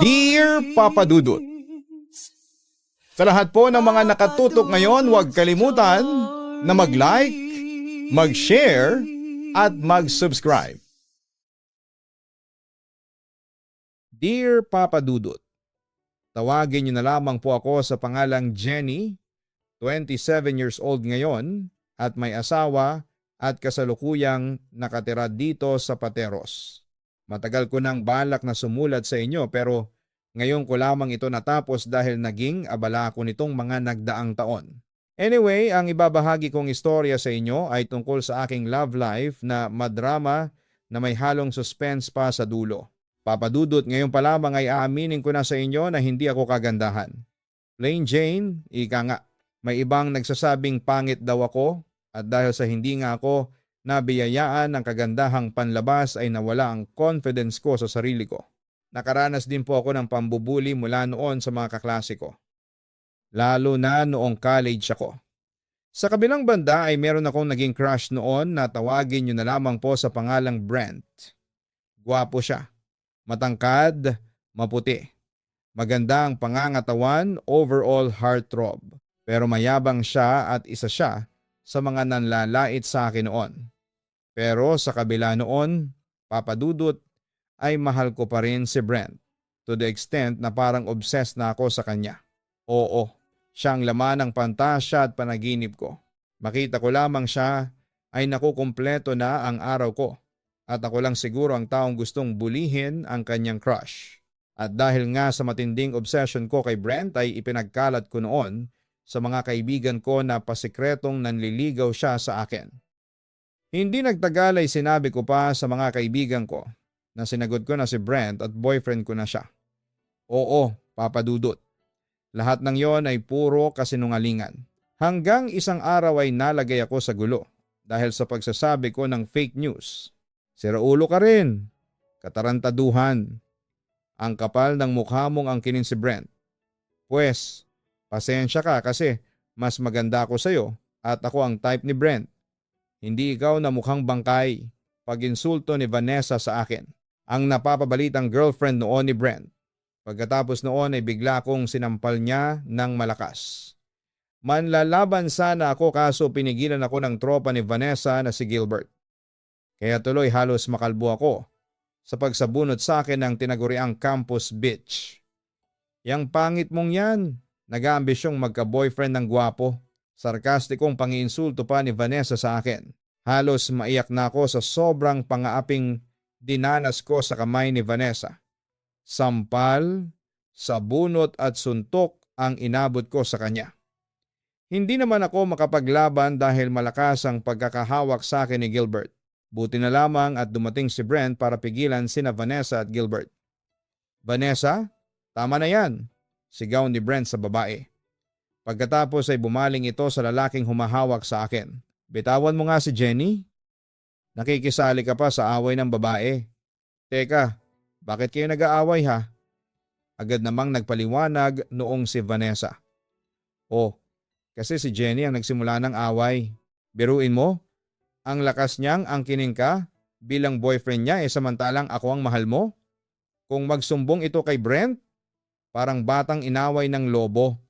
Dear Papa Dudut, sa lahat po ng mga nakatutok ngayon, huwag kalimutan na mag-like, mag-share, at mag-subscribe. Dear Papa Dudut, tawagin niyo na lamang po ako sa pangalang Jenny, 27 years old ngayon at may asawa at kasalukuyang nakatira dito sa Pateros. Matagal ko nang balak na sumulat sa inyo pero ngayon ko lamang ito natapos dahil naging abala ako nitong mga nagdaang taon. Anyway, ang ibabahagi kong istorya sa inyo ay tungkol sa aking love life na madrama na may halong suspense pa sa dulo. Papadudot, ngayon pa lamang ay aaminin ko na sa inyo na hindi ako kagandahan. Plain Jane, ika nga, may ibang nagsasabing pangit daw ako at dahil sa hindi nga ako nabiyayaan ng kagandahang panlabas ay nawala ang confidence ko sa sarili ko. Nakaranas din po ako ng pambubuli mula noon sa mga kaklase ko. Lalo na noong college ako. Sa kabilang banda ay meron akong naging crush noon na tawagin nyo na lamang po sa pangalang Brent. Gwapo siya. Matangkad, maputi. Maganda ang pangangatawan, overall heartthrob. Pero mayabang siya at isa siya sa mga nanlalait sa akin noon. Pero sa kabila noon, papadudot, ay mahal ko pa rin si Brent to the extent na parang obsessed na ako sa kanya. Oo, siyang laman ng pantasya at panaginip ko. Makita ko lamang siya ay nakukumpleto na ang araw ko at ako lang siguro ang taong gustong bulihin ang kanyang crush. At dahil nga sa matinding obsession ko kay Brent ay ipinagkalat ko noon sa mga kaibigan ko na pasikretong nanliligaw siya sa akin. Hindi nagtagal ay sinabi ko pa sa mga kaibigan ko na sinagot ko na si Brent at boyfriend ko na siya. Oo, papadudot. Lahat ng yon ay puro kasinungalingan. Hanggang isang araw ay nalagay ako sa gulo dahil sa pagsasabi ko ng fake news. Siraulo ka rin. Katarantaduhan. Ang kapal ng mukha mong angkinin si Brent. Pwes, pasensya ka kasi mas maganda ako sa'yo at ako ang type ni Brent. Hindi ikaw na mukhang bangkay. Pag-insulto ni Vanessa sa akin, ang napapabalitang girlfriend noon ni Brent. Pagkatapos noon ay bigla kong sinampal niya ng malakas. Manlalaban sana ako kaso pinigilan ako ng tropa ni Vanessa na si Gilbert. Kaya tuloy halos makalbo ako sa pagsabunot sa akin ng tinaguriang campus bitch. Yang pangit mong yan, nag-aambisyong magka-boyfriend ng gwapo. Sarkastikong pangiinsulto pa ni Vanessa sa akin. Halos maiyak na ako sa sobrang pangaaping dinanas ko sa kamay ni Vanessa. Sampal, sabunot at suntok ang inabot ko sa kanya. Hindi naman ako makapaglaban dahil malakas ang pagkakahawak sa akin ni Gilbert. Buti na lamang at dumating si Brent para pigilan sina Vanessa at Gilbert. Vanessa, tama na yan, sigaw ni Brent sa babae. Pagkatapos ay bumaling ito sa lalaking humahawak sa akin. Bitawan mo nga si Jenny. Nakikisali ka pa sa away ng babae. Teka, bakit kayo nag-aaway ha? Agad namang nagpaliwanag noong si Vanessa. Oh, kasi si Jenny ang nagsimula ng away. Biruin mo, ang lakas niyang angkinin ka bilang boyfriend niya samantalang ako ang mahal mo? Kung magsumbong ito kay Brent, parang batang inaway ng lobo.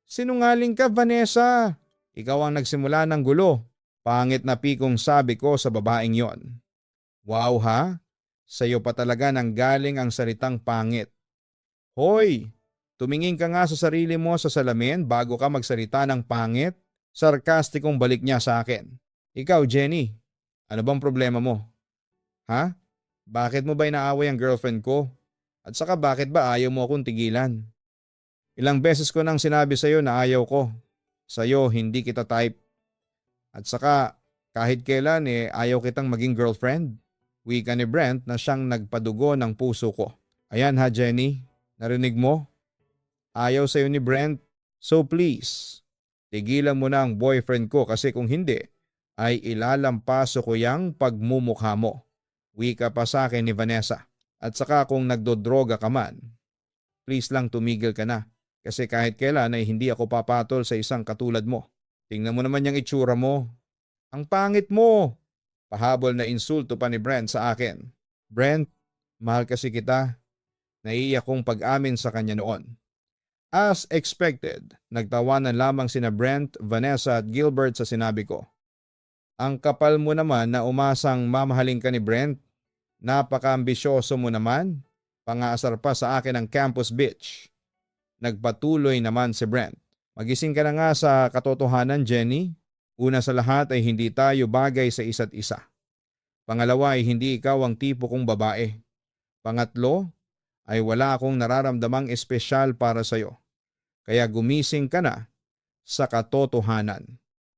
Sinungaling ka, Vanessa. Ikaw ang nagsimula ng gulo. Pangit na pikong sabi ko sa babaeng yon. Wow ha? Sa'yo pa talaga nang galing ang salitang pangit. Hoy, tumingin ka nga sa sarili mo sa salamin bago ka magsalita ng pangit. Sarkastikong balik niya sa akin. Ikaw, Jenny, ano bang problema mo? Ha? Bakit mo ba inaaway ang girlfriend ko? At saka bakit ba ayaw mo akong tigilan? Ilang beses ko nang sinabi sa'yo na ayaw ko. Sa'yo hindi kita type. At saka kahit kailan ayaw kitang maging girlfriend. Wika ni Brent na siyang nagpadugo ng puso ko. Ayan ha Jenny, narinig mo? Ayaw sa'yo ni Brent. So please, tigilan mo na ang boyfriend ko kasi kung hindi ay ilalampaso ko yang pagmumukha mo. Wika pa sa akin ni Vanessa. At saka kung nagdodroga ka man, please lang tumigil ka na. Kasi kahit kailan ay hindi ako papatol sa isang katulad mo. Tingnan mo naman yung itsura mo. Ang pangit mo. Pahabol na insulto pa ni Brent sa akin. Brent, mahal kasi kita. Naiiyak kong pag-amin sa kanya noon. As expected, nagtawanan lamang sina Brent, Vanessa at Gilbert sa sinabi ko. Ang kapal mo naman na umasang mamahalin ka ni Brent. Napaka-ambisyoso mo naman. Pangaasar pa sa akin ang campus bitch. Nagpatuloy naman si Brent. Magising ka na nga sa katotohanan, Jenny. Una sa lahat ay hindi tayo bagay sa isa't isa. Pangalawa ay hindi ikaw ang tipo kong babae. Pangatlo ay wala akong nararamdamang espesyal para sa'yo. Kaya gumising ka na sa katotohanan.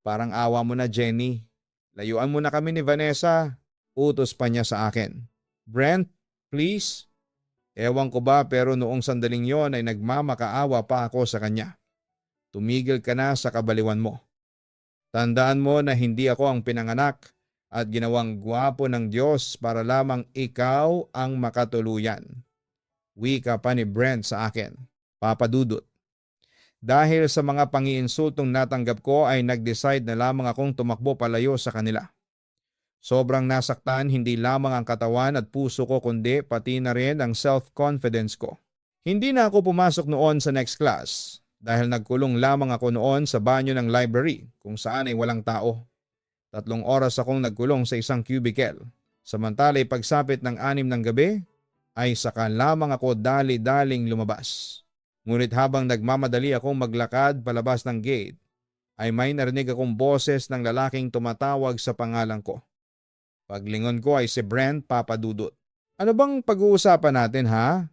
Parang awa mo na, Jenny. Layuan mo na kami ni Vanessa. Utos pa niya sa akin. Brent, please. Ewan ko ba pero noong sandaling yon ay nagmamakaawa pa ako sa kanya. Tumigil ka na sa kabaliwan mo. Tandaan mo na hindi ako ang pinanganak at ginawang gwapo ng Diyos para lamang ikaw ang makatuluyan. Wika pa ni Brent sa akin. Papa Dudut. Dahil sa mga pangiinsultong natanggap ko ay nag-decide na lamang akong tumakbo palayo sa kanila. Sobrang nasaktan hindi lamang ang katawan at puso ko kundi pati na rin ang self-confidence ko. Hindi na ako pumasok noon sa next class dahil nagkulong lamang ako noon sa banyo ng library kung saan ay walang tao. 3 oras akong nagkulong sa isang cubicle. Samantala pagsapit ng 6 ng gabi ay saka lamang ako dali-daling lumabas. Ngunit habang nagmamadali akong maglakad palabas ng gate ay may narinig akong boses ng lalaking tumatawag sa pangalan ko. Paglingon ko ay si Brent, Papa Dudut. Ano bang pag-uusapan natin ha?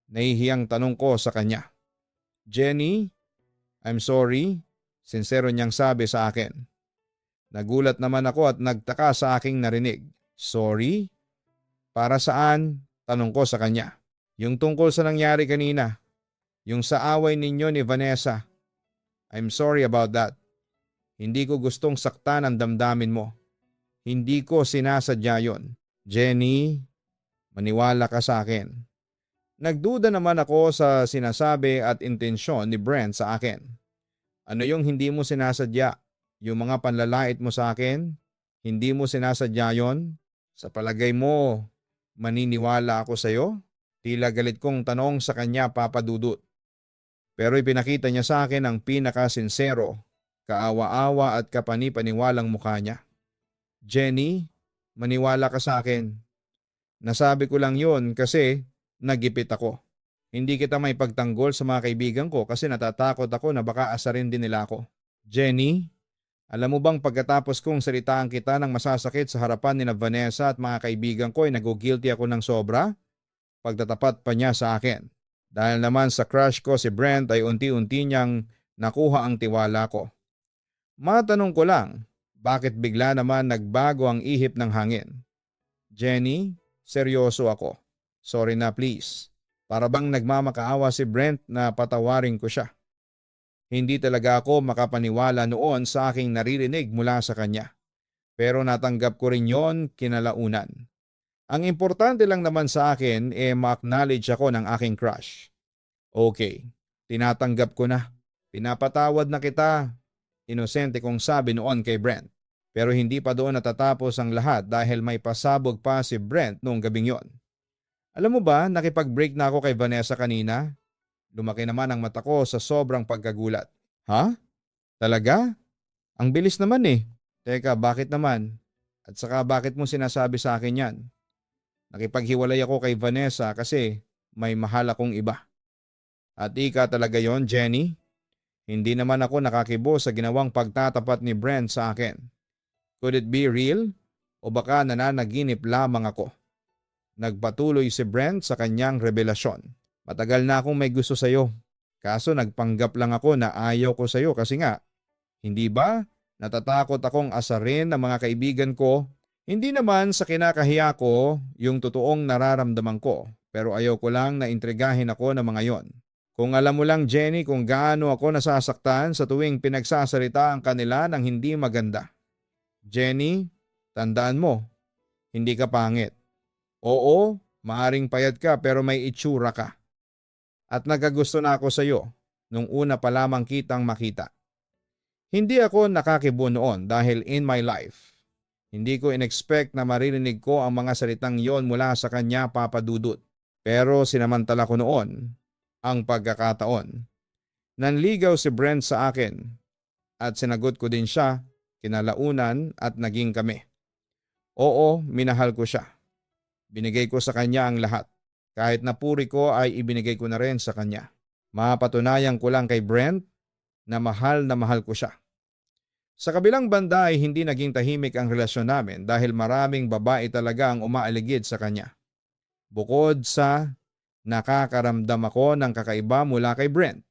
Nahihiyang tanong ko sa kanya. Jenny, I'm sorry, sincero niyang sabi sa akin. Nagulat naman ako at nagtaka sa aking narinig. Sorry? Para saan? Tanong ko sa kanya. Yung tungkol sa nangyari kanina. Yung sa away ninyo ni Vanessa. I'm sorry about that. Hindi ko gustong saktan ang damdamin mo. Hindi ko sinasadya yon. Jenny, maniwala ka sa akin. Nagduda naman ako sa sinasabi at intensyon ni Brent sa akin. Ano yung hindi mo sinasadya? Yung mga panlalait mo sa akin? Hindi mo sinasadya yon? Sa palagay mo, maniniwala ako sa'yo? Tila galit kong tanong sa kanya, Papa Dudut. Pero ipinakita niya sa akin ang pinakasinsero, kaawa-awa at kapani-paniwalang mukha niya. Jenny, maniwala ka sa akin. Nasabi ko lang yon kasi nagipit ako. Hindi kita may pagtanggol sa mga kaibigan ko kasi natatakot ako na baka asarin din nila ako. Jenny, alam mo bang pagkatapos kong salitaan kita ng masasakit sa harapan ni Vanessa at mga kaibigan ko ay nag-guilty ako ng sobra? Pagtatapat pa niya sa akin. Dahil naman sa crush ko si Brent ay unti-unti niyang nakuha ang tiwala ko. Matanong ko lang, bakit bigla naman nagbago ang ihip ng hangin? Jenny, seryoso ako. Sorry na please. Para bang nagmamakaawa si Brent na patawarin ko siya. Hindi talaga ako makapaniwala noon sa aking naririnig mula sa kanya. Pero natanggap ko rin yon kinalaunan. Ang importante lang naman sa akin ma-acknowledge ako ng aking crush. Okay, tinatanggap ko na. Pinapatawad na kita. Inosente kong sabi noon kay Brent. Pero hindi pa doon natatapos ang lahat dahil may pasabog pa si Brent noong gabing yon. Alam mo ba, nakipag-break na ako kay Vanessa kanina? Lumaki naman ang mata ko sa sobrang pagkagulat. Ha? Talaga? Ang bilis naman eh. Teka, bakit naman? At saka bakit mo sinasabi sa akin yan? Nakipaghiwalay ako kay Vanessa kasi may mahal akong iba. At ika talaga yon, Jenny? Hindi naman ako nakakibo sa ginawang pagtatapat ni Brent sa akin. Could it be real? O baka nananaginip lamang ako? Nagpatuloy si Brent sa kanyang revelasyon. Matagal na akong may gusto sa'yo. Kaso nagpanggap lang ako na ayaw ko sa'yo kasi nga, hindi ba? Natatakot akong asarin ng mga kaibigan ko. Hindi naman sa kinakahiya ko yung totoong nararamdaman ko, pero ayaw ko lang na intrigahin ako ng mga yon. Kung alam mo lang, Jenny, kung gaano ako nasasaktan sa tuwing pinagsasalita ang kanila ng hindi maganda. Jenny, tandaan mo, hindi ka pangit. Oo, maaring payat ka pero may itsura ka. At nagagusto na ako sa iyo nung una pa lamang kitang makita. Hindi ako nakakibo noon dahil in my life, hindi ko inexpect na maririnig ko ang mga salitang yon mula sa kanya, Papa Dudut. Pero sinamantala ko noon ang pagkakataon. Nanligaw si Brent sa akin at sinagot ko din siya kinalaunan at naging kami. Oo, minahal ko siya. Binigay ko sa kanya ang lahat. Kahit napuri ko ay ibinigay ko na rin sa kanya. Mapatunayan ko lang kay Brent na mahal ko siya. Sa kabilang banda ay hindi naging tahimik ang relasyon namin dahil maraming babae talaga ang umaaligid sa kanya. Bukod sa nakakaramdam ako ng kakaiba mula kay Brent.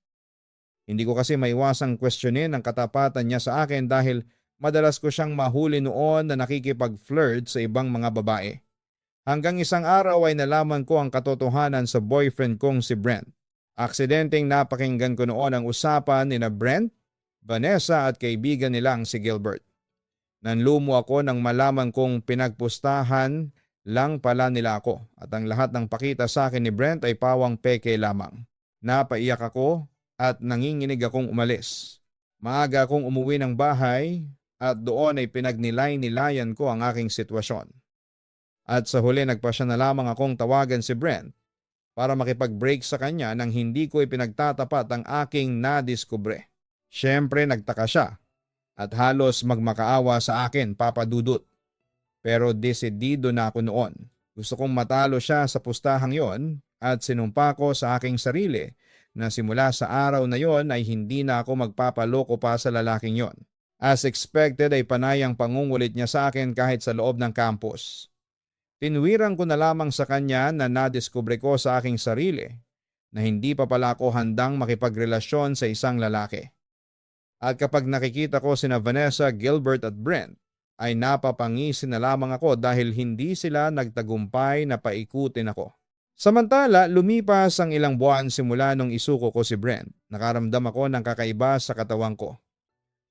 Hindi ko kasi maiwasang questionin ang katapatan niya sa akin dahil madalas ko siyang mahuli noon na nakikipag-flirt sa ibang mga babae. Hanggang isang araw ay nalaman ko ang katotohanan sa boyfriend kong si Brent. Aksidenteng napakinggan ko noon ang usapan ni Brent, Vanessa at kaibigan nilang si Gilbert. Nanlumo ako nang malaman kong pinagpustahan lang pala nila ako at ang lahat ng pakita sa akin ni Brent ay pawang peke lamang. Napaiyak ako at nanginginig akong umalis. Maaga akong umuwi ng bahay at doon ay pinagnilay-nilayan ko ang aking sitwasyon. At sa huli nagpasya na lamang akong tawagan si Brent para makipag-break sa kanya nang hindi ko ipinagtatapat ang aking nadiskubre. Siyempre nagtaka siya at halos magmakaawa sa akin, Papa Dudut. Pero desidido na ako noon. Gusto kong matalo siya sa pustahang yon at sinumpa ko sa aking sarili na simula sa araw na yon ay hindi na ako magpapaloko pa sa lalaking yon. As expected ay panayang pangungulit niya sa akin kahit sa loob ng campus. Tinwiran ko na lamang sa kanya na nadiskubre ko sa aking sarili na hindi pa pala ako handang makipagrelasyon sa isang lalaki. At kapag nakikita ko sina Vanessa, Gilbert at Brent, ay napapangisi na lamang ako dahil hindi sila nagtagumpay na paikutin ako. Samantala, lumipas ang ilang buwan simula nung isuko ko si Brent. Nakaramdam ako ng kakaiba sa katawan ko.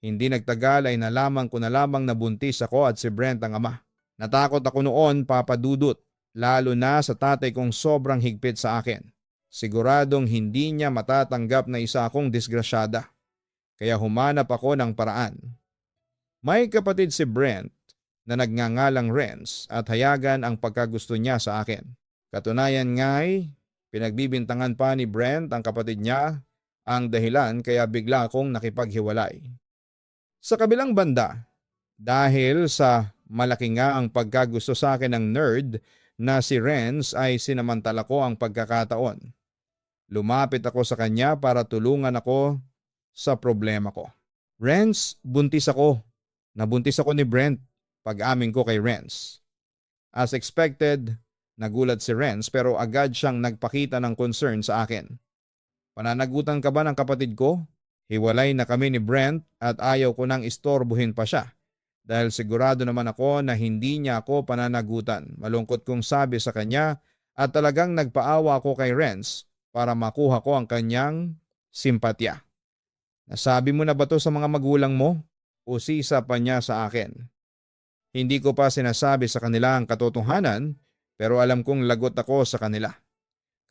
Hindi nagtagal ay nalaman ko na lamang na buntis ako at si Brent ang ama. Natakot ako noon, Papa Dudut, lalo na sa tatay kong sobrang higpit sa akin. Siguradong hindi niya matatanggap na isa akong disgrasyada. Kaya humanap ako ng paraan. May kapatid si Brent na nagngangalang Renz at hayagan ang pagkagusto niya sa akin. Katunayan nga'y pinagbibintangan pa ni Brent ang kapatid niya ang dahilan kaya bigla akong nakipaghiwalay. Sa kabilang banda, dahil sa malaki nga ang pagkagusto sa akin ng nerd na si Renz ay sinamantala ko ang pagkakataon. Lumapit ako sa kanya para tulungan ako sa problema ko. Renz, buntis ako. Nabuntis ako ni Brent pag-amin ko kay Renz. As expected, nagulat si Renz pero agad siyang nagpakita ng concern sa akin. Pananagutan ka ba ng kapatid ko? Hiwalay na kami ni Brent at ayaw ko nang istorbohin pa siya. Dahil sigurado naman ako na hindi niya ako pananagutan. Malungkot kong sabi sa kanya at talagang nagpaawa ako kay Renz para makuha ko ang kanyang simpatya. Nasabi mo na ba to sa mga magulang mo? O sisa pa niya sa akin? Hindi ko pa sinasabi sa kanila ang katotohanan pero alam kong lagot ako sa kanila.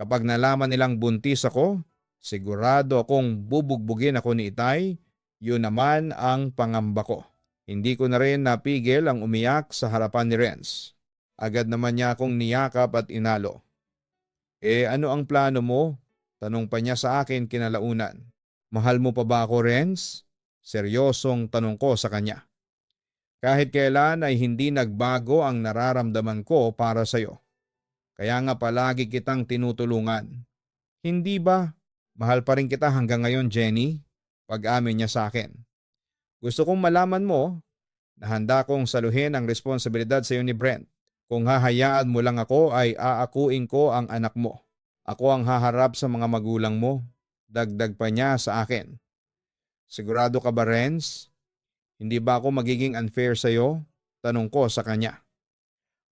Kapag nalaman nilang buntis ako, sigurado akong bubugbugin ako ni Itay. Yun naman ang pangamba ko. Hindi ko na rin napigil ang umiyak sa harapan ni Renz. Agad naman niya akong niyakap at inalo. Ano ang plano mo? Tanong pa niya sa akin kinalaunan. Mahal mo pa ba ako, Renz? Seryosong tanong ko sa kanya. Kahit kailan ay hindi nagbago ang nararamdaman ko para sa iyo. Kaya nga palagi kitang tinutulungan. Hindi ba? Mahal pa rin kita hanggang ngayon, Jenny? Pag-amin niya sa akin. Gusto kong malaman mo na handa kong saluhin ang responsibilidad sa iyo ni Brent. Kung hahayaan mo lang ako ay aakuin ko ang anak mo. Ako ang haharap sa mga magulang mo. Dagdag pa niya sa akin. Sigurado ka ba, Renz? Hindi ba ako magiging unfair sa iyo? Tanong ko sa kanya.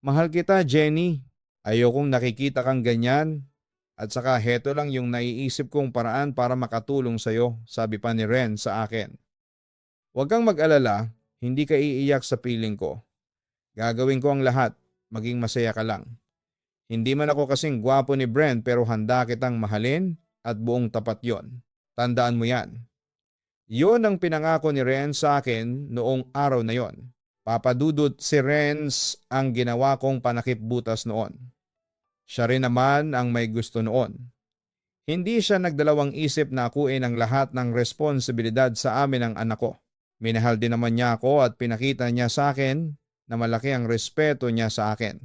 Mahal kita, Jenny. Ayokong nakikita kang ganyan. At saka heto lang yung naiisip kong paraan para makatulong sa iyo, sabi pa ni Renz sa akin. Huwag kang mag-alala, hindi ka iiyak sa piling ko. Gagawin ko ang lahat, maging masaya ka lang. Hindi man ako kasing gwapo ni Brent pero handa kitang mahalin at buong tapat yon. Tandaan mo yan. Yon ang pinangako ni Renz sa akin noong araw na yon. Papadudot si Renz ang ginawa kong panakip butas noon. Siya rin naman ang may gusto noon. Hindi siya nagdalawang isip na akuin ang lahat ng responsibilidad sa amin ng anak ko. Minahal din naman niya ako at pinakita niya sa akin na malaki ang respeto niya sa akin.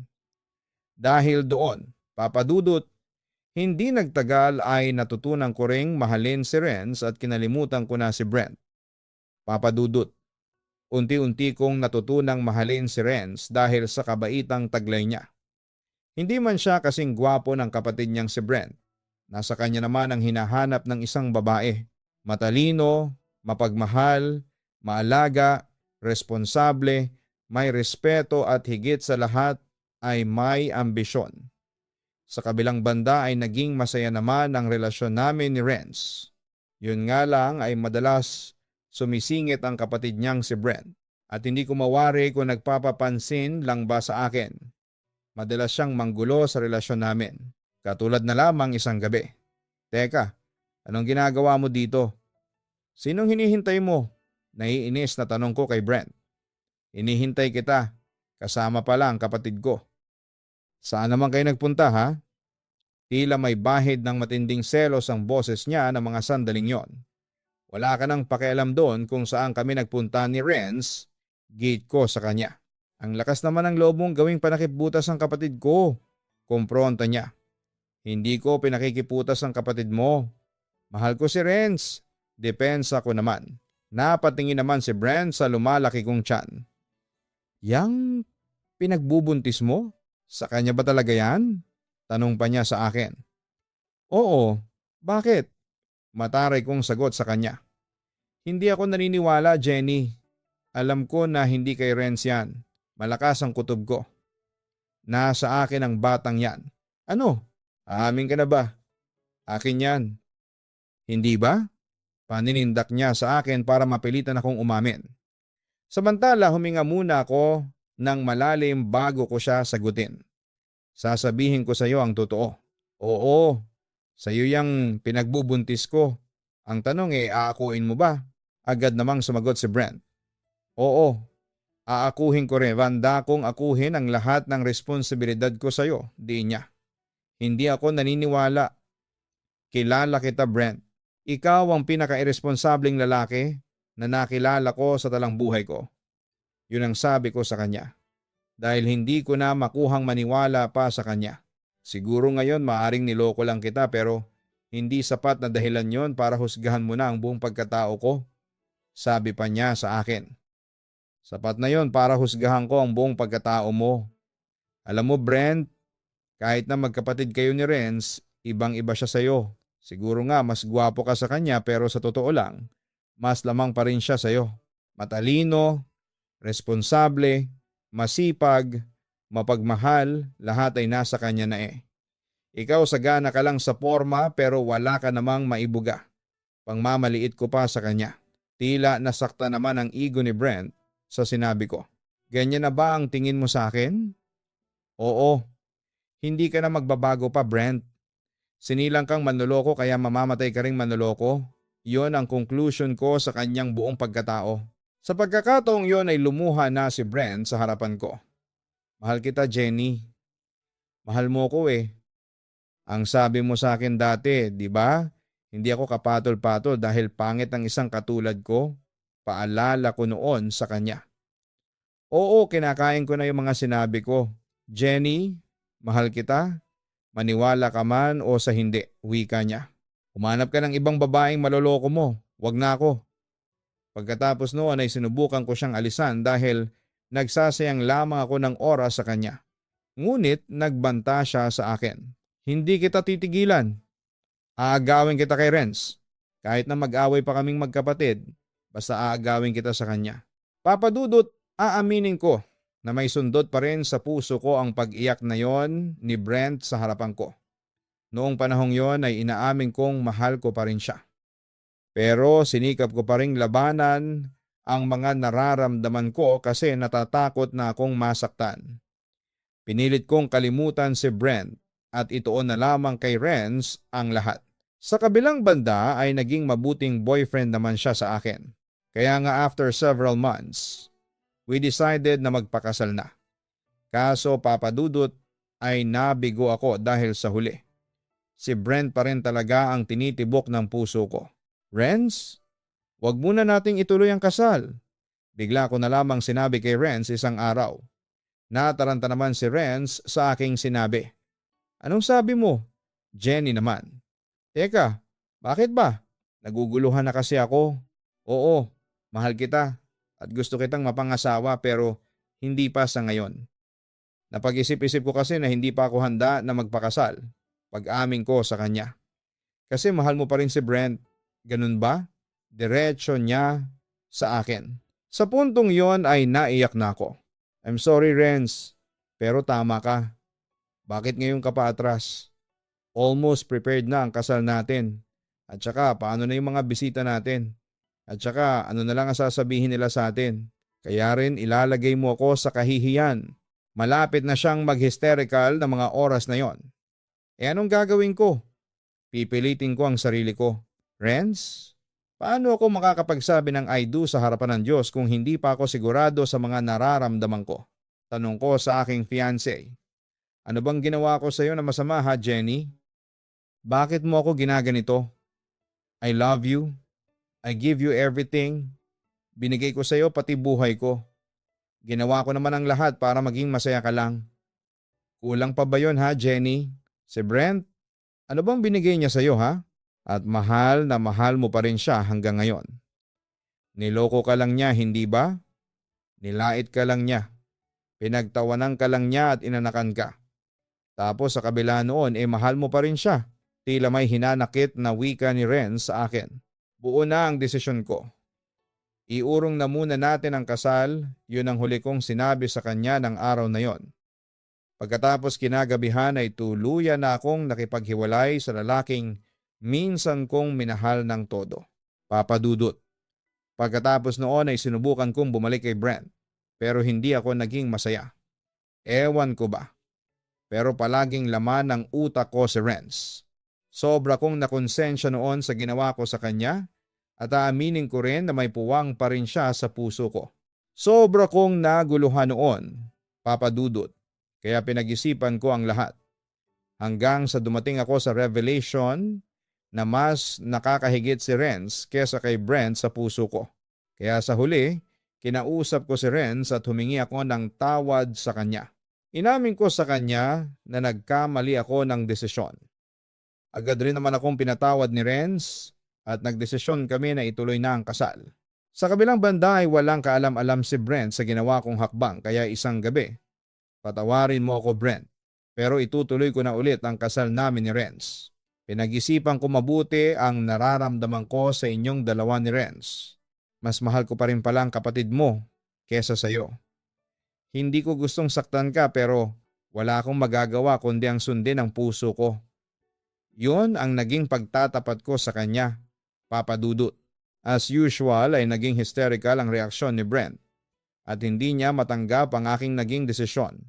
Dahil doon, Papa Dudut, hindi nagtagal ay natutunan ko ring mahalin si Renz at kinalimutan ko na si Brent. Papa Dudut, unti-unti kong natutunang mahalin si Renz dahil sa kabaitang taglay niya. Hindi man siya kasing gwapo ng kapatid niyang si Brent. Nasa kanya naman ang hinahanap ng isang babae. Matalino, mapagmahal, maalaga, responsable, may respeto at higit sa lahat ay may ambisyon. Sa kabilang banda ay naging masaya naman ang relasyon namin ni Renz. Yun nga lang ay madalas sumisingit ang kapatid niyang si Brent at hindi ko mawari kung nagpapapansin lang ba sa akin. Madalas siyang manggulo sa relasyon namin. Katulad na lamang isang gabi. Teka, anong ginagawa mo dito? Sinong hinihintay mo? Naiinis na tanong ko kay Brent. Hinihintay kita. Kasama pala ang kapatid ko. Saan naman kayo nagpunta ha? Tila may bahid ng matinding selos ang boses niya ng mga sandaling yon. Wala ka nang pakialam doon kung saan kami nagpunta ni Renz, gate ko sa kanya. Ang lakas naman ng loob mong gawing panakipbutas ang kapatid ko. Kumpronta niya. Hindi ko pinakikiputas ang kapatid mo. Mahal ko si Renz. Depensa ko naman. Napatingin naman si Brent sa lumalaki kong tiyan. Yang pinagbubuntis mo? Sa kanya ba talaga yan? Tanong pa niya sa akin. Oo, bakit? Mataray kong sagot sa kanya. Hindi ako naniniwala, Jenny. Alam ko na hindi kay Renz yan. Malakas ang kutob ko. Nasa akin ang batang yan. Ano? Aamin ka na ba? Akin yan. Hindi ba? Paninindak niya sa akin para mapilitan akong umamin. Samantala huminga muna ako ng malalim bago ko siya sagutin. Sasabihin ko sa iyo ang totoo. Oo, sa iyo yung pinagbubuntis ko. Ang tanong aakuin mo ba? Agad namang sumagot si Brent. Oo, aakuhin ko rin. Banda kong akuhin ang lahat ng responsibilidad ko sa iyo, di niya. Hindi ako naniniwala. Kilala kita, Brent. Ikaw ang pinaka-irresponsabling lalaki na nakilala ko sa talang buhay ko. Yun ang sabi ko sa kanya. Dahil hindi ko na makuhang maniwala pa sa kanya. Siguro ngayon maaring niloko lang kita pero hindi sapat na dahilan yon para husgahan mo na ang buong pagkatao ko. Sabi pa niya sa akin. Sapat na yon para husgahan ko ang buong pagkatao mo. Alam mo Brent, kahit na magkapatid kayo ni Renz, ibang-iba siya sa'yo. Siguro nga mas gwapo ka sa kanya pero sa totoo lang, mas lamang pa rin siya sa'yo. Matalino, responsable, masipag, mapagmahal, lahat ay nasa kanya na eh. Ikaw sagana ka lang sa forma pero wala ka namang maibuga. Pangmamaliit ko pa sa kanya. Tila nasakta naman ang ego ni Brent sa sinabi ko. Ganyan na ba ang tingin mo sa akin? Oo. Hindi ka na magbabago pa, Brent. Sinilang kang manloloko kaya mamamatay ka ring manloloko. Yon ang conclusion ko sa kanyang buong pagkatao. Sa pagkakataong yon ay lumuha na si Brent sa harapan ko. Mahal kita, Jenny. Mahal mo ko eh. Ang sabi mo sa akin dati, di ba? Hindi ako kapatol-patol dahil pangit ang isang katulad ko. Paalala ko noon sa kanya. Oo, kinakain ko na yung mga sinabi ko. Jenny, mahal kita. Maniwala ka man o sa hindi, wika niya. Humanap ka ng ibang babaeng maloloko mo. Wag na ako. Pagkatapos noon ay sinubukan ko siyang alisan dahil nagsasayang lamang ako ng oras sa kanya. Ngunit nagbanta siya sa akin. Hindi kita titigilan. Aagawin kita kay Renz. Kahit na mag-away pa kaming magkapatid, basta aagawin kita sa kanya. Papa Dudut, aaminin ko na may sundot pa rin sa puso ko ang pag-iyak na yon ni Brent sa harapan ko. Noong panahong yon ay inaamin kong mahal ko pa rin siya. Pero sinikap ko pa rin labanan ang mga nararamdaman ko kasi natatakot na akong masaktan. Pinilit kong kalimutan si Brent at ituon na lamang kay Renz ang lahat. Sa kabilang banda ay naging mabuting boyfriend naman siya sa akin. Kaya nga after several months, we decided na magpakasal na. Kaso Papa Dudut, ay nabigo ako dahil sa huli. Si Brent pa rin talaga ang tinitibok ng puso ko. Renz, wag muna nating ituloy ang kasal. Bigla ko na lamang sinabi kay Renz isang araw. Nataranta naman si Renz sa aking sinabi. Anong sabi mo? Jenny naman. Teka, bakit ba? Naguguluhan na kasi ako. Oo, mahal kita at gusto kitang mapangasawa pero hindi pa sa ngayon. Napag-isip-isip ko kasi na hindi pa ako handa na magpakasal pag-amin ko sa kanya. Kasi mahal mo pa rin si Brent. Ganun ba? Diretso niya sa akin. Sa puntong yon ay naiyak na ako. I'm sorry Renz, pero tama ka. Bakit ngayon ka pa atras? Almost prepared na ang kasal natin. At saka paano na yung mga bisita natin? At saka ano na lang ang sasabihin nila sa atin? Kaya rin ilalagay mo ako sa kahihiyan. Malapit na siyang mag-hysterical na mga oras na yon. Anong gagawin ko? Pipilitin ko ang sarili ko. Renz, paano ako makakapagsabi ng I do sa harapan ng Diyos kung hindi pa ako sigurado sa mga nararamdaman ko? Tanong ko sa aking fiancé. Ano bang ginawa ko sa iyo na masama ha, Jenny? Bakit mo ako ginaganito? I love you. I give you everything. Binigay ko sa iyo pati buhay ko. Ginawa ko naman ang lahat para maging masaya ka lang. Kulang pa ba yun ha, Jenny? Si Brent, ano bang binigay niya sa iyo ha? At mahal na mahal mo pa rin siya hanggang ngayon. Niloko ka lang niya, hindi ba? Nilait ka lang niya. Pinagtawanan ka lang niya at inanakan ka. Tapos sa kabila noon, mahal mo pa rin siya. Tila may hinanakit na wika ni Renz sa akin. Buo na ang desisyon ko. Iurong na muna natin ang kasal, yun ang huli kong sinabi sa kanya ng araw na yon. Pagkatapos kinagabihan ay tuluyan na akong nakipaghiwalay sa lalaking minsan kong minahal ng todo. Papa Dudut. Pagkatapos noon ay sinubukan kong bumalik kay Brent, pero hindi ako naging masaya. Ewan ko ba. Pero palaging laman ng utak ko si Renz. Sobra kong nakonsensya noon sa ginawa ko sa kanya at aaminin ko rin na may puwang pa rin siya sa puso ko. Sobra kong naguluhan noon, Papa Dudut, kaya pinag-isipan ko ang lahat. Hanggang sa dumating ako sa revelation na mas nakakahigit si Renz kesa kay Brent sa puso ko. Kaya sa huli, kinausap ko si Renz at humingi ako ng tawad sa kanya. Inamin ko sa kanya na nagkamali ako ng desisyon. Agad rin naman akong pinatawad ni Renz at nagdesisyon kami na ituloy na ang kasal. Sa kabilang banda ay walang kaalam-alam si Brent sa ginawa kong hakbang kaya isang gabi, patawarin mo ako Brent, pero itutuloy ko na ulit ang kasal namin ni Renz. Pinag-isipan ko mabuti ang nararamdaman ko sa inyong dalawa ni Renz. Mas mahal ko pa rin palang kapatid mo kesa sa iyo. Hindi ko gustong saktan ka pero wala akong magagawa kundi ang sundin ang puso ko. Yun ang naging pagtatapat ko sa kanya, Papa Dudut. As usual ay naging hysterical ang reaksyon ni Brent at hindi niya matanggap ang aking naging desisyon.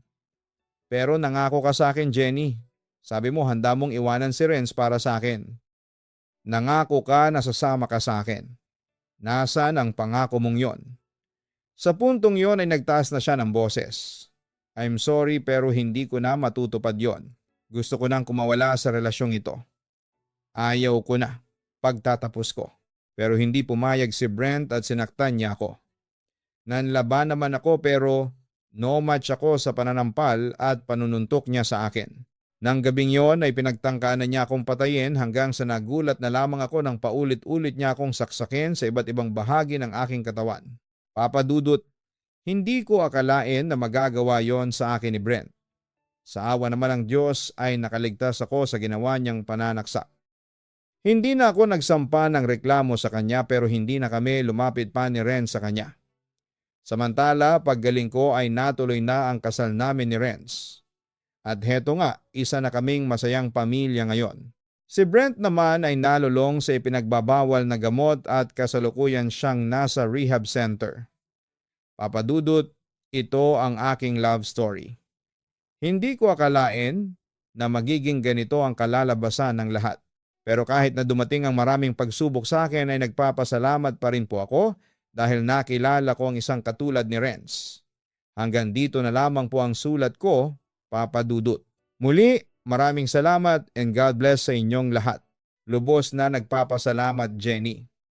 Pero nangako ka sa akin, Jenny. Sabi mo handa mong iwanan si Renz para sa akin. Nangako ka na sasama ka sa akin. Nasaan ang pangako mong yon? Sa puntong yon ay nagtaas na siya ng boses. I'm sorry pero hindi ko na matutupad yon. Gusto ko nang kumawala sa relasyong ito. Ayaw ko na. Pagtatapos ko. Pero hindi pumayag si Brent at sinaktan niya ako. Nanlaban naman ako pero no match ako sa pananampal at panununtok niya sa akin. Nang gabing yon ay pinagtangkaan na niya akong patayin hanggang sa nagulat na lamang ako nang paulit-ulit niya akong saksakin sa iba't ibang bahagi ng aking katawan. Papa Dudut, hindi ko akalain na magagawa yon sa akin ni Brent. Sa awa naman ng Diyos ay nakaligtas ako sa ginawa niyang pananaksak. Hindi na ako nagsampa ng reklamo sa kanya pero hindi na kami lumapit pa ni Renz sa kanya. Samantala, paggaling ko ay natuloy na ang kasal namin ni Renz. At heto nga, isa na kaming masayang pamilya ngayon. Si Brent naman ay nalulong sa ipinagbabawal na gamot at kasalukuyan siyang nasa rehab center. Papa Dudut, ito ang aking love story. Hindi ko akalain na magiging ganito ang kalalabasan ng lahat. Pero kahit na dumating ang maraming pagsubok sa akin ay nagpapasalamat pa rin po ako dahil nakilala ko ang isang katulad ni Renz. Hanggang dito na lamang po ang sulat ko, Papa Dudut. Muli, maraming salamat and God bless sa inyong lahat. Lubos na nagpapasalamat, Jenny.